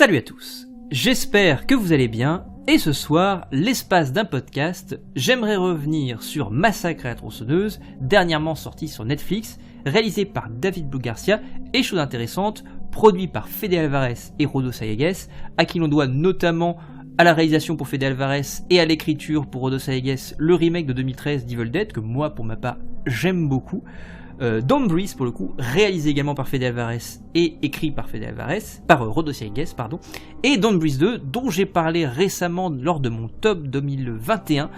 Salut à tous, j'espère que vous allez bien, et ce soir, l'espace d'un podcast, j'aimerais revenir sur Massacre à la tronçonneuse, dernièrement sorti sur Netflix, réalisé par David Blue Garcia, et chose intéressante, produit par Fede Alvarez et Rodo Sayagues, à qui l'on doit notamment à la réalisation pour Fede Alvarez et à l'écriture pour Rodo Sayagues, le remake de 2013 d'Evil Dead, que moi pour ma part j'aime beaucoup. Don't Breathe pour le coup, réalisé également par Fede Alvarez et écrit par Rodo Sayagues, et Don't Breathe 2, dont j'ai parlé récemment lors de mon top 2021,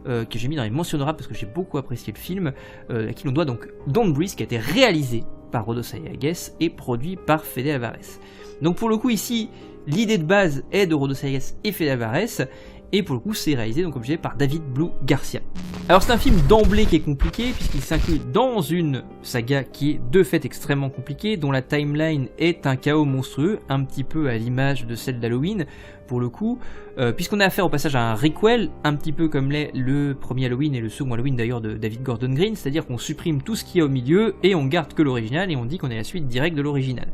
que j'ai mis dans les mentionnables parce que j'ai beaucoup apprécié le film, à qui l'on doit donc Don't Breathe, qui a été réalisé par Rodo Sayagues et produit par Fede Alvarez. Donc pour le coup ici, l'idée de base est de Rodo Sayagues et Fede Alvarez, et pour le coup c'est réalisé, donc comme je disais, par David Blue Garcia. Alors c'est un film d'emblée qui est compliqué, puisqu'il s'inclut dans une saga qui est de fait extrêmement compliquée, dont la timeline est un chaos monstrueux, un petit peu à l'image de celle d'Halloween, pour le coup, puisqu'on a affaire au passage à un requel, un petit peu comme l'est le premier Halloween et le second Halloween d'ailleurs de David Gordon Green, c'est-à-dire qu'on supprime tout ce qui est au milieu, et on garde que l'original, et on dit qu'on est la suite directe de l'original.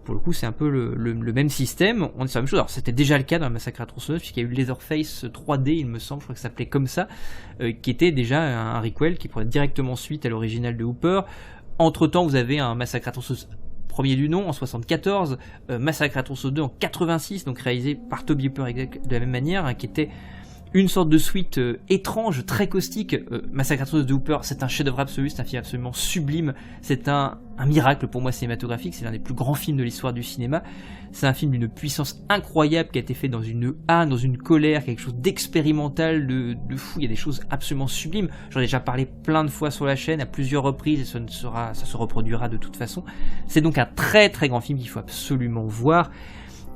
Pour le coup, c'est un peu le même système, on est sur la même chose. Alors, c'était déjà le cas dans Massacre à la tronçonneuse, puisqu'il y a eu Leatherface 3D, il me semble, je crois que ça s'appelait comme ça, qui était déjà un requel qui prenait directement suite à l'original de Hooper. Entre-temps, vous avez un Massacre à la tronçonneuse premier du nom en 74, Massacre à la tronçonneuse 2 en 86, donc réalisé par Toby Hooper de la même manière, qui était une sorte de suite étrange, très caustique. Massacre à la tronçonneuse de Hooper, c'est un chef-d'œuvre absolu, c'est un film absolument sublime, c'est un miracle pour moi cinématographique, c'est l'un des plus grands films de l'histoire du cinéma. C'est un film d'une puissance incroyable qui a été fait dans une âne, dans une colère, quelque chose d'expérimental, de fou. Il y a des choses absolument sublimes. J'en ai déjà parlé plein de fois sur la chaîne à plusieurs reprises et ça se reproduira de toute façon. C'est donc un très très grand film qu'il faut absolument voir.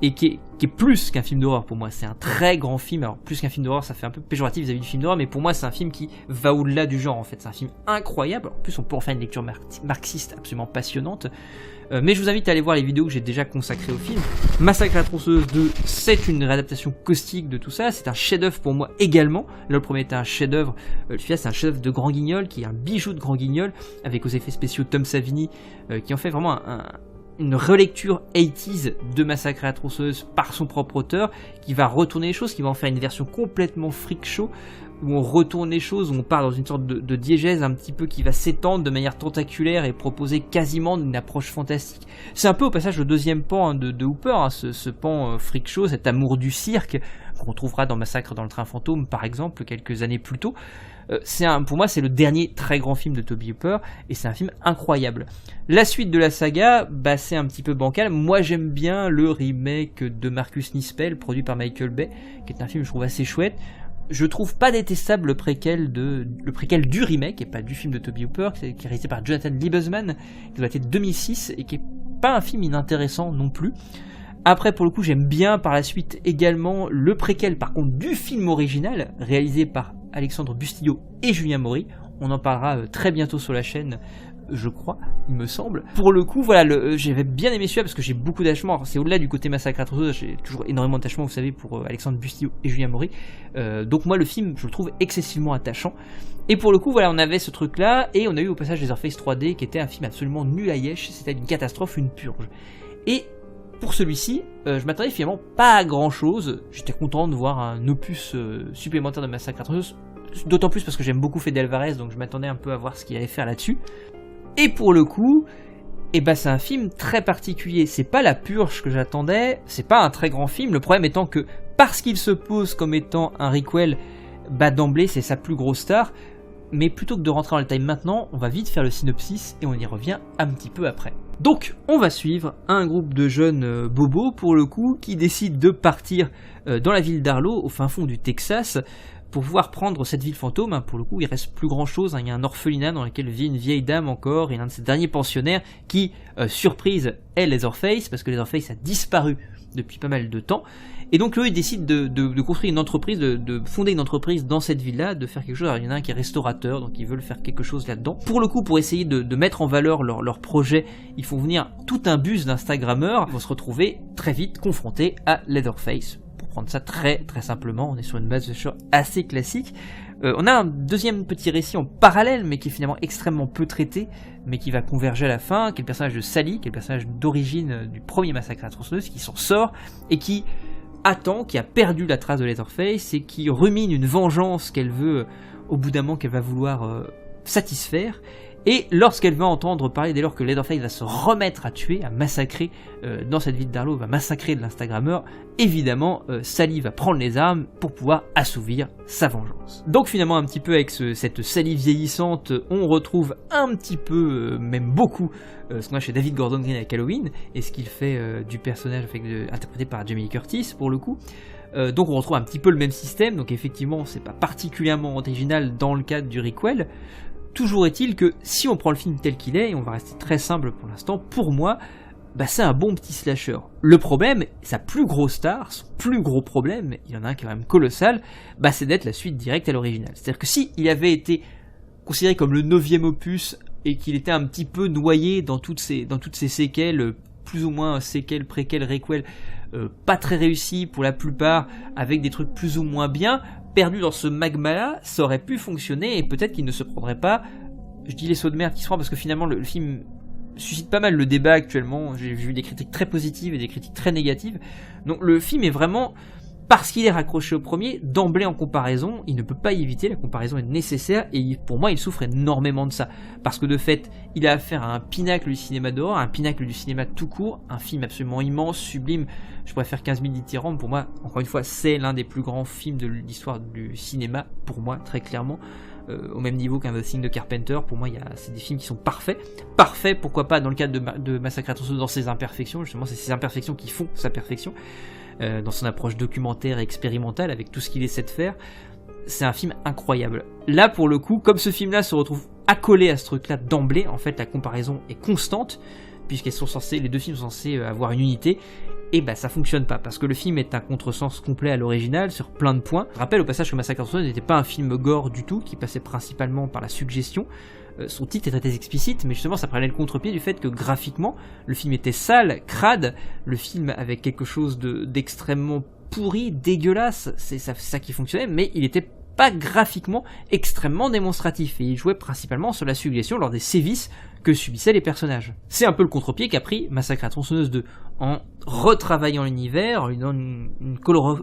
Et qui est plus qu'un film d'horreur pour moi, c'est un très grand film. Alors plus qu'un film d'horreur, ça fait un peu péjoratif vis-à-vis du film d'horreur, mais pour moi c'est un film qui va au-delà du genre en fait, c'est un film incroyable. En plus on peut en faire une lecture marxiste absolument passionnante, mais je vous invite à aller voir les vidéos que j'ai déjà consacrées au film. Massacre à la tronçonneuse 2, c'est une réadaptation caustique de tout ça, c'est un chef-d'œuvre pour moi également. Là le premier était un chef-d'œuvre, celui-là c'est un chef-d'œuvre de Grand Guignol, qui est un bijou de Grand Guignol, avec aux effets spéciaux Tom Savini, qui en fait vraiment une relecture 80s de Massacre à la tronçonneuse par son propre auteur, qui va retourner les choses, qui va en faire une version complètement freak show, où on retourne les choses, où on part dans une sorte de diégèse un petit peu qui va s'étendre de manière tentaculaire et proposer quasiment une approche fantastique. C'est un peu au passage le deuxième pan de Hooper, ce pan freak show, cet amour du cirque, qu'on retrouvera dans Massacre dans le train fantôme par exemple, quelques années plus tôt. Pour moi c'est le dernier très grand film de Toby Hooper, et c'est un film incroyable. La suite de la saga, c'est un petit peu bancal. Moi j'aime bien le remake de Marcus Nispel, produit par Michael Bay, qui est un film que je trouve assez chouette. Je trouve pas détestable le préquel du remake, et pas du film de Toby Hooper, qui est réalisé par Jonathan Liebesman, qui doit être 2006, et qui est pas un film inintéressant non plus. Après, pour le coup, j'aime bien par la suite également le préquel, par contre, du film original, réalisé par Alexandre Bustillo et Julien Maury. On en parlera très bientôt sur la chaîne, je crois, il me semble. Pour le coup, voilà, j'avais bien aimé celui-là parce que j'ai beaucoup d'attachement. Alors, c'est au-delà du côté Massacre à la tronçonneuse, j'ai toujours énormément d'attachement, vous savez, pour Alexandre Bustillo et Julien Maury. Donc moi, le film, je le trouve excessivement attachant. Et pour le coup, voilà, on avait ce truc-là, et on a eu au passage Leatherface 3D, qui était un film absolument nul à yesh, c'était une catastrophe, une purge. Et pour celui-ci, je m'attendais finalement pas à grand chose. J'étais content de voir un opus supplémentaire de Massacre à la tronçonneuse, d'autant plus parce que j'aime beaucoup Fede Alvarez, donc je m'attendais un peu à voir ce qu'il allait faire là-dessus. Et pour le coup, c'est un film très particulier. C'est pas la purge que j'attendais, c'est pas un très grand film. Le problème étant que, parce qu'il se pose comme étant un requel, d'emblée c'est sa plus grosse star. Mais plutôt que de rentrer dans le time maintenant, on va vite faire le synopsis et on y revient un petit peu après. Donc, on va suivre un groupe de jeunes bobos, pour le coup, qui décident de partir dans la ville d'Arlo, au fin fond du Texas, pour pouvoir prendre cette ville fantôme. Pour le coup, il reste plus grand chose, il y a un orphelinat dans lequel vit une vieille dame encore, et l'un de ses derniers pensionnaires qui, surprise, est Leatherface, parce que Leatherface a disparu depuis pas mal de temps. Et donc eux ils décident de construire une entreprise, de fonder une entreprise dans cette ville-là, de faire quelque chose. Alors il y en a un qui est restaurateur, donc ils veulent faire quelque chose là-dedans. Pour le coup, pour essayer de mettre en valeur leur projet, ils font venir tout un bus d'Instagrammeurs. Ils vont se retrouver très vite confrontés à Leatherface. prendre ça très très simplement. On est sur une base de slasher assez classique. On a un deuxième petit récit en parallèle, mais qui est finalement extrêmement peu traité, mais qui va converger à la fin, qui est le personnage de Sally, qui est le personnage d'origine du premier massacre à la tronçonneuse, qui s'en sort, et qui attend, qui a perdu la trace de Leatherface, et qui rumine une vengeance qu'elle veut, au bout d'un moment, qu'elle va vouloir satisfaire. Et lorsqu'elle va entendre parler, dès lors que Leatherface va se remettre à tuer, à massacrer dans cette ville d'Harlow, va massacrer de l'Instagrammeur, évidemment Sally va prendre les armes pour pouvoir assouvir sa vengeance. Donc finalement un petit peu avec cette Sally vieillissante, on retrouve un petit peu, même beaucoup, ce qu'on a chez David Gordon Green avec Halloween, et ce qu'il fait du personnage interprété par Jamie Lee Curtis pour le coup. Donc on retrouve un petit peu le même système, donc effectivement c'est pas particulièrement original dans le cadre du requel. Toujours est-il que si on prend le film tel qu'il est, et on va rester très simple pour l'instant, pour moi, c'est un bon petit slasher. Le problème, sa plus grosse star, son plus gros problème, il y en a un qui est quand même colossal, c'est d'être la suite directe à l'original. C'est-à-dire que si il avait été considéré comme le 9e opus, et qu'il était un petit peu noyé dans toutes ces séquelles, plus ou moins séquelles, préquelles, requels, pas très réussis pour la plupart, avec des trucs plus ou moins bien, perdu dans ce magma-là, ça aurait pu fonctionner et peut-être qu'il ne se prendrait pas, je dis les sauts de merde qui se prend parce que finalement le film suscite pas mal le débat actuellement, j'ai vu des critiques très positives et des critiques très négatives, donc le film est vraiment, parce qu'il est raccroché au premier, d'emblée en comparaison, il ne peut pas y éviter, la comparaison est nécessaire et pour moi il souffre énormément de ça, parce que de fait il a affaire à un pinacle du cinéma d'horreur, un pinacle du cinéma tout court, un film absolument immense, sublime, je pourrais faire 15 000 dithyrambes, pour moi, encore une fois, c'est l'un des plus grands films de l'histoire du cinéma, pour moi, très clairement, au même niveau qu'un The Thing de Carpenter, pour moi, c'est des films qui sont parfaits, pourquoi pas dans le cadre de Massacre à la tronçonneuse, dans ses imperfections, justement, c'est ces imperfections qui font sa perfection, dans son approche documentaire et expérimentale, avec tout ce qu'il essaie de faire, c'est un film incroyable. Là, pour le coup, comme ce film-là se retrouve accolé à ce truc-là d'emblée, en fait, la comparaison est constante, puisqu'elles sont censées, les deux films sont censés avoir une unité, et ça fonctionne pas, parce que le film est un contresens complet à l'original sur plein de points. Je rappelle au passage que Massacre à la tronçonneuse n'était pas un film gore du tout, qui passait principalement par la suggestion. Son titre est très explicite, mais justement ça prenait le contre-pied du fait que graphiquement, le film était sale, crade, le film avait quelque chose d'extrêmement pourri, dégueulasse, c'est ça qui fonctionnait, mais il était pas graphiquement extrêmement démonstratif, et il jouait principalement sur la suggestion lors des sévices que subissaient les personnages. C'est un peu le contre-pied qu'a pris Massacre à la tronçonneuse 2, en retravaillant l'univers, en lui donnant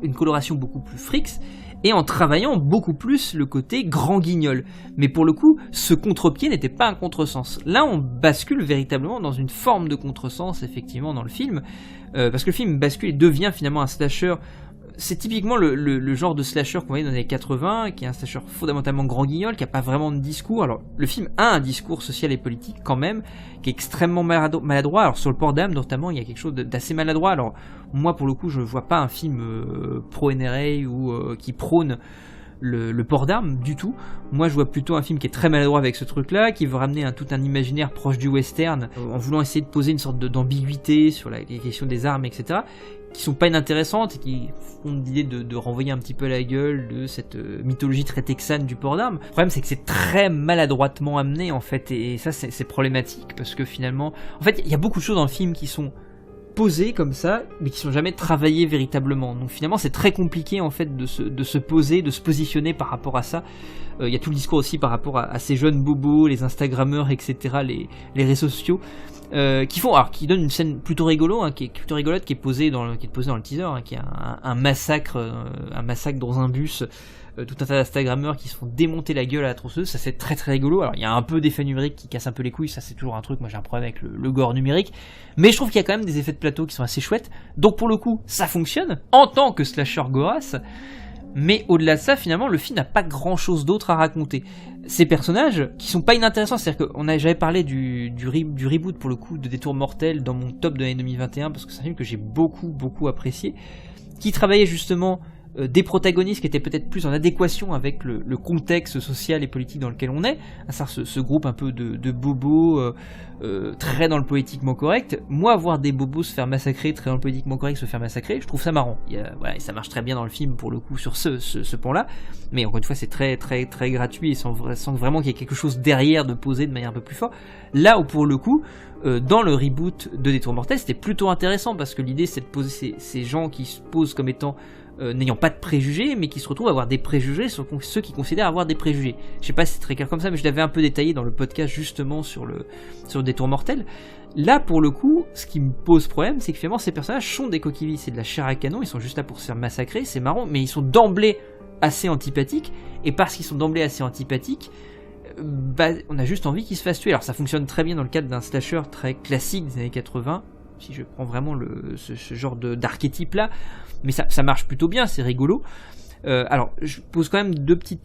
une coloration beaucoup plus frixe, et en travaillant beaucoup plus le côté grand guignol. Mais pour le coup, ce contre-pied n'était pas un contresens. Là, on bascule véritablement dans une forme de contresens, effectivement, dans le film, parce que le film bascule et devient finalement un slasher. C'est typiquement le genre de slasher qu'on voyait dans les années 80, qui est un slasher fondamentalement grand guignol, qui a pas vraiment de discours. Alors, le film a un discours social et politique quand même, qui est extrêmement maladroit. Alors, sur le port d'âme, notamment, il y a quelque chose d'assez maladroit. Alors, moi, pour le coup, je vois pas un film pro-NRA ou qui prône le port d'armes du tout. Moi je vois plutôt un film qui est très maladroit avec ce truc là, qui veut ramener tout un imaginaire proche du western, en voulant essayer de poser une sorte d'ambiguïté sur les questions des armes, etc., qui sont pas inintéressantes et qui font l'idée de renvoyer un petit peu la gueule de cette mythologie très texane du port d'armes. Le problème c'est que c'est très maladroitement amené en fait, et ça c'est problématique, parce que finalement en fait il y a beaucoup de choses dans le film qui sont posés comme ça, mais qui sont jamais travaillés véritablement. Donc finalement, c'est très compliqué en fait de se poser, de se positionner par rapport à ça. Il y a tout le discours aussi par rapport à ces jeunes bobos, les Instagrammeurs, etc., les réseaux sociaux, qui donnent une scène plutôt rigolo, qui est plutôt rigolote, qui est posée dans le teaser, qui est un massacre dans un bus. Tout un tas d'Instagrammeurs qui se font démonter la gueule à la tronçonneuse, ça c'est très très rigolo. Alors il y a un peu d'effets numériques qui cassent un peu les couilles, ça c'est toujours un truc, moi j'ai un problème avec le gore numérique, mais je trouve qu'il y a quand même des effets de plateau qui sont assez chouettes, donc pour le coup ça fonctionne en tant que slasher gorasse, mais au-delà de ça finalement le film n'a pas grand chose d'autre à raconter. Ces personnages qui sont pas inintéressants, c'est-à-dire que j'avais parlé du reboot pour le coup de Détour mortel dans mon top de l'année 2021, parce que c'est un film que j'ai beaucoup apprécié, qui travaillait justement des protagonistes qui étaient peut-être plus en adéquation avec le contexte social et politique dans lequel on est, à savoir ce groupe un peu de bobos très dans le politiquement correct. Moi, voir des bobos se faire massacrer, très dans le politiquement correct se faire massacrer, je trouve ça marrant. Et ça marche très bien dans le film pour le coup sur ce point-là, mais encore une fois c'est très très très gratuit et sans vraiment qu'il y ait quelque chose derrière de poser de manière un peu plus forte. Là où pour le coup, dans le reboot de Détour mortel, c'était plutôt intéressant, parce que l'idée c'est de poser ces gens qui se posent comme étant n'ayant pas de préjugés, mais qui se retrouvent à avoir des préjugés sur ceux qui considèrent avoir des préjugés. Je sais pas si c'est très clair comme ça, mais je l'avais un peu détaillé dans le podcast justement sur le Détour mortel. Là, pour le coup, ce qui me pose problème, c'est que finalement ces personnages sont des coquilles vides, c'est de la chair à canon, ils sont juste là pour se faire massacrer, c'est marrant, mais ils sont d'emblée assez antipathiques, et parce qu'ils sont d'emblée assez antipathiques, on a juste envie qu'ils se fassent tuer. Alors ça fonctionne très bien dans le cadre d'un slasher très classique des années 80, si je prends vraiment ce genre d'archétype là, mais ça marche plutôt bien, c'est rigolo. Alors je pose quand même un petit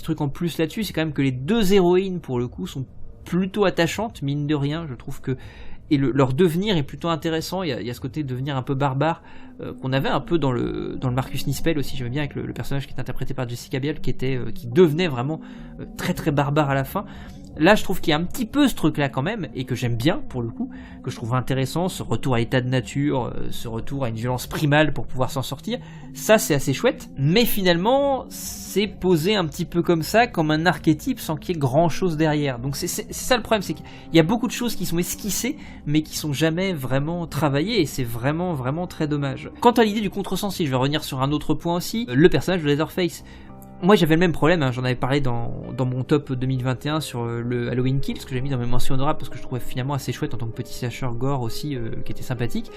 truc en plus là-dessus, c'est quand même que les deux héroïnes pour le coup sont plutôt attachantes, mine de rien. Je trouve que leur devenir est plutôt intéressant. Il y a ce côté de devenir un peu barbare qu'on avait un peu dans le Marcus Nispel aussi. J'aimais bien avec le personnage qui est interprété par Jessica Biel, qui devenait vraiment très très barbare à la fin. Là, je trouve qu'il y a un petit peu ce truc-là quand même, et que j'aime bien, pour le coup, que je trouve intéressant, ce retour à l'état de nature, ce retour à une violence primale pour pouvoir s'en sortir. Ça, c'est assez chouette, mais finalement, c'est posé un petit peu comme ça, comme un archétype, sans qu'il y ait grand-chose derrière. Donc c'est ça le problème, c'est qu'il y a beaucoup de choses qui sont esquissées, mais qui sont jamais vraiment travaillées, et c'est vraiment, vraiment très dommage. Quant à l'idée du contresens, si je vais revenir sur un autre point aussi, le personnage de Leatherface. Moi j'avais le même problème, hein, j'en avais parlé dans mon top 2021 sur le Halloween Kills, que j'ai mis dans mes mentions honorables parce que je trouvais finalement assez chouette en tant que petit slasher gore aussi, qui était sympathique.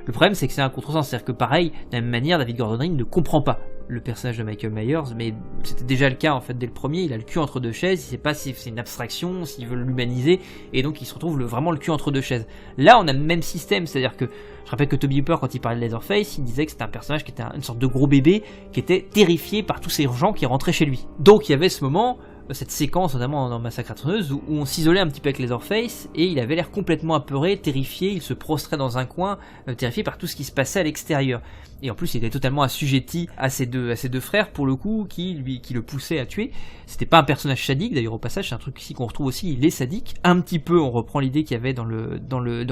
Le problème c'est que c'est un contresens, c'est-à-dire que pareil, de la même manière, David Gordon Green ne comprend pas le personnage de Michael Myers, mais c'était déjà le cas en fait dès le premier, il a le cul entre deux chaises, il sait pas si c'est une abstraction, s'il veut l'humaniser, et donc il se retrouve vraiment le cul entre deux chaises. Là on a le même système, c'est-à-dire que je rappelle que Toby Hooper, quand il parlait de Leatherface, il disait que c'était un personnage qui était une sorte de gros bébé, qui était terrifié par tous ces gens qui rentraient chez lui. Donc il y avait ce moment, cette séquence notamment dans Massacre à la tronçonneuse, où on s'isolait un petit peu avec Leatherface, et il avait l'air complètement apeuré, terrifié, il se prostrait dans un coin, terrifié par tout ce qui se passait à l'extérieur. Et en plus il était totalement assujetti à ses deux frères, pour le coup, qui le poussaient à tuer. C'était pas un personnage sadique, d'ailleurs au passage, c'est un truc ici qu'on retrouve aussi, il est sadique. Un petit peu, on reprend l'idée qu'il y avait dans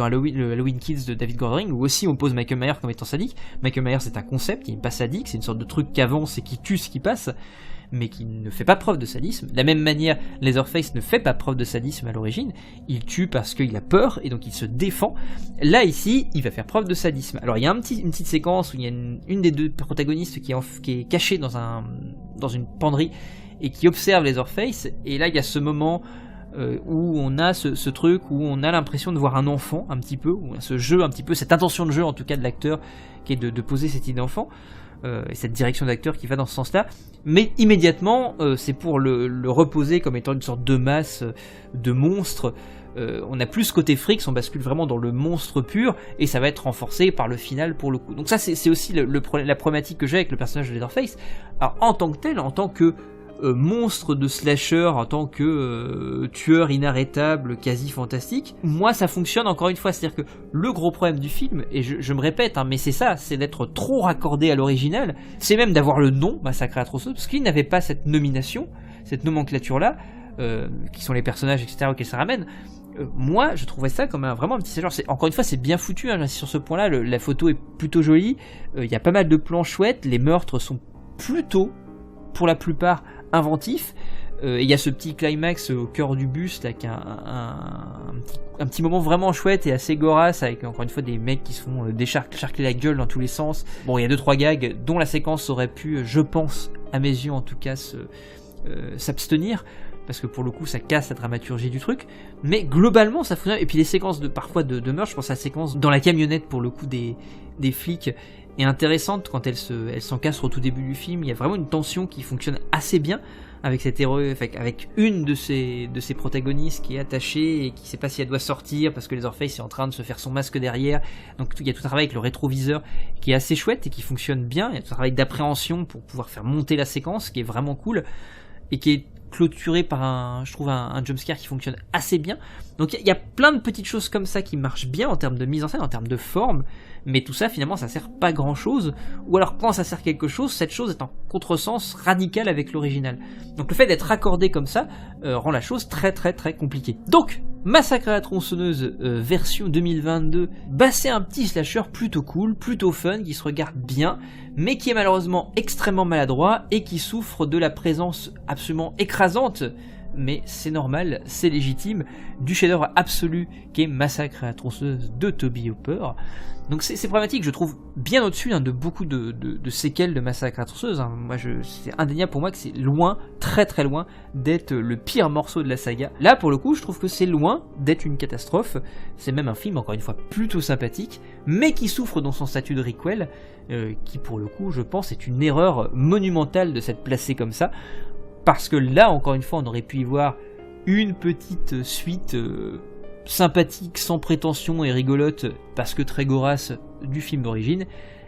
Halloween Kills de David Gordon Green, où aussi on pose Michael Myers comme étant sadique. Michael Myers c'est un concept, il n'est pas sadique, c'est une sorte de truc qui avance et qui tue ce qui passe, mais qui ne fait pas preuve de sadisme. De la même manière, Leatherface ne fait pas preuve de sadisme à l'origine, il tue parce qu'il a peur, et donc il se défend. Là, ici, il va faire preuve de sadisme. Alors il y a une petite séquence où il y a une des deux protagonistes qui est cachée dans une penderie, et qui observe Leatherface, et là il y a ce moment où on a ce truc, où on a l'impression de voir un enfant, un petit peu, ou ce jeu, un petit peu, cette intention de jeu en tout cas de l'acteur, qui est de poser cette idée d'enfant, et cette direction d'acteur qui va dans ce sens-là, mais immédiatement c'est pour le reposer comme étant une sorte de masse de monstre. On n'a plus ce côté Freaks, on bascule vraiment dans le monstre pur, et ça va être renforcé par le final pour le coup. Donc ça c'est aussi la problématique que j'ai avec le personnage de Leatherface. Alors en tant que tel, en tant que monstre de slasher, en tant que tueur inarrêtable, quasi fantastique, moi ça fonctionne encore une fois, c'est-à-dire que le gros problème du film, et je me répète, hein, mais c'est ça, c'est d'être trop raccordé à l'original, c'est même d'avoir le nom Massacre à la tronçonneuse, parce qu'il n'avait pas cette nomination, cette nomenclature-là, qui sont les personnages, etc., auxquels ça ramène. Moi je trouvais ça comme vraiment un petit slasher. Encore une fois c'est bien foutu, hein, j'insiste sur ce point là, la photo est plutôt jolie, il y a pas mal de plans chouettes, les meurtres sont plutôt, pour la plupart, inventifs. Il y a ce petit climax au cœur du bus là, qui a un petit moment vraiment chouette et assez gorasse, avec encore une fois des mecs qui se font décharcler la gueule dans tous les sens. Bon, il y a 2-3 gags dont la séquence aurait pu, je pense, à mes yeux en tout cas, s'abstenir, parce que pour le coup ça casse la dramaturgie du truc, mais globalement ça fonctionne. Et puis les séquences parfois de meurtre, je pense à la séquence dans la camionnette pour le coup des flics, est intéressante quand elle s'encastre au tout début du film. Il y a vraiment une tension qui fonctionne assez bien avec cette héroïne, avec une de ces protagonistes qui est attachée et qui sait pas si elle doit sortir parce que Leatherface est en train de se faire son masque derrière. Donc il y a tout un travail avec le rétroviseur qui est assez chouette et qui fonctionne bien. Il y a tout un travail d'appréhension pour pouvoir faire monter la séquence qui est vraiment cool et qui est clôturé par un jumpscare qui fonctionne assez bien. Donc il y a plein de petites choses comme ça qui marchent bien en termes de mise en scène, en termes de forme, mais tout ça finalement ça sert pas grand chose, ou alors quand ça sert quelque chose, cette chose est en contresens radical avec l'original. Donc le fait d'être raccordé comme ça rend la chose très très très compliquée. Donc Massacre à la tronçonneuse version 2022, c'est un petit slasher plutôt cool, plutôt fun, qui se regarde bien, mais qui est malheureusement extrêmement maladroit et qui souffre de la présence absolument écrasante mais c'est normal, c'est légitime, du chef-d'œuvre absolu qu'est Massacre à la tronçonneuse de Tobe Hooper. Donc c'est problématique, je trouve, bien au-dessus de beaucoup de séquelles de Massacre à la tronçonneuse. Moi, c'est indéniable pour moi que c'est loin, très très loin, d'être le pire morceau de la saga. Là, pour le coup, je trouve que c'est loin d'être une catastrophe. C'est même un film, encore une fois, plutôt sympathique, mais qui souffre dans son statut de requel, qui pour le coup, je pense, est une erreur monumentale de s'être placé comme ça. Parce que là, encore une fois, on aurait pu y voir une petite suite sympathique, sans prétention et rigolote, parce que très gorasse du film d'origine.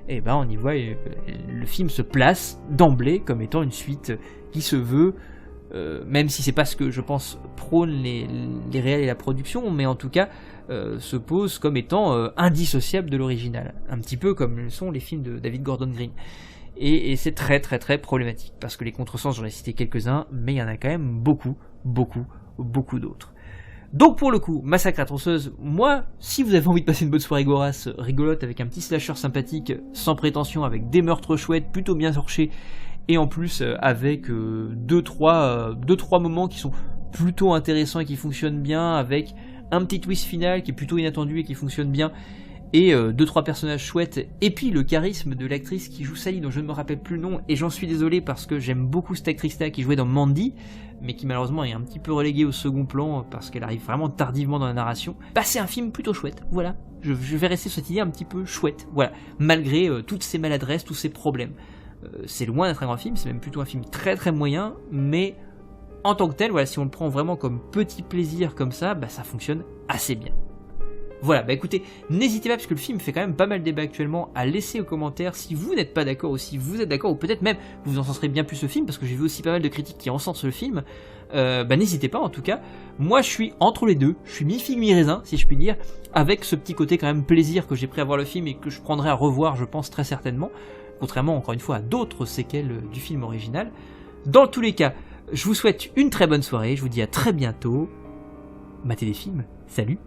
Et ben on y voit, le film se place d'emblée comme étant une suite qui se veut, même si c'est pas ce que je pense prône les réals et la production, mais en tout cas se pose comme étant indissociable de l'original. Un petit peu comme le sont les films de David Gordon Green. Et c'est très très très problématique, parce que les contresens, j'en ai cité quelques-uns, mais il y en a quand même beaucoup d'autres. Donc pour le coup, Massacre à la tronçonneuse, moi, si vous avez envie de passer une bonne soirée gorasse, rigolote, avec un petit slasher sympathique, sans prétention, avec des meurtres chouettes, plutôt bien torchés, et en plus avec 2-3 moments qui sont plutôt intéressants et qui fonctionnent bien, avec un petit twist final qui est plutôt inattendu et qui fonctionne bien, et 2-3 personnages chouettes, et puis le charisme de l'actrice qui joue Sally, dont je ne me rappelle plus le nom, et j'en suis désolé parce que j'aime beaucoup cette actrice-là qui jouait dans Mandy, mais qui malheureusement est un petit peu reléguée au second plan parce qu'elle arrive vraiment tardivement dans la narration. Bah c'est un film plutôt chouette, voilà. Je vais rester sur cette idée un petit peu chouette, voilà, malgré toutes ces maladresses, tous ces problèmes. C'est loin d'être un grand film, c'est même plutôt un film très très moyen, mais en tant que tel, voilà, si on le prend vraiment comme petit plaisir comme ça, bah ça fonctionne assez bien. Voilà, bah écoutez, n'hésitez pas, parce que le film fait quand même pas mal débat actuellement, à laisser aux commentaires si vous n'êtes pas d'accord ou si vous êtes d'accord, ou peut-être même vous encenserez bien plus le film, parce que j'ai vu aussi pas mal de critiques qui encensent le film. Bah n'hésitez pas en tout cas. Moi je suis entre les deux, je suis mi-figue mi-raisin si je puis dire, avec ce petit côté quand même plaisir que j'ai pris à voir le film et que je prendrai à revoir, je pense, très certainement, contrairement encore une fois à d'autres séquelles du film original. Dans tous les cas, je vous souhaite une très bonne soirée, je vous dis à très bientôt. Matez des films, salut.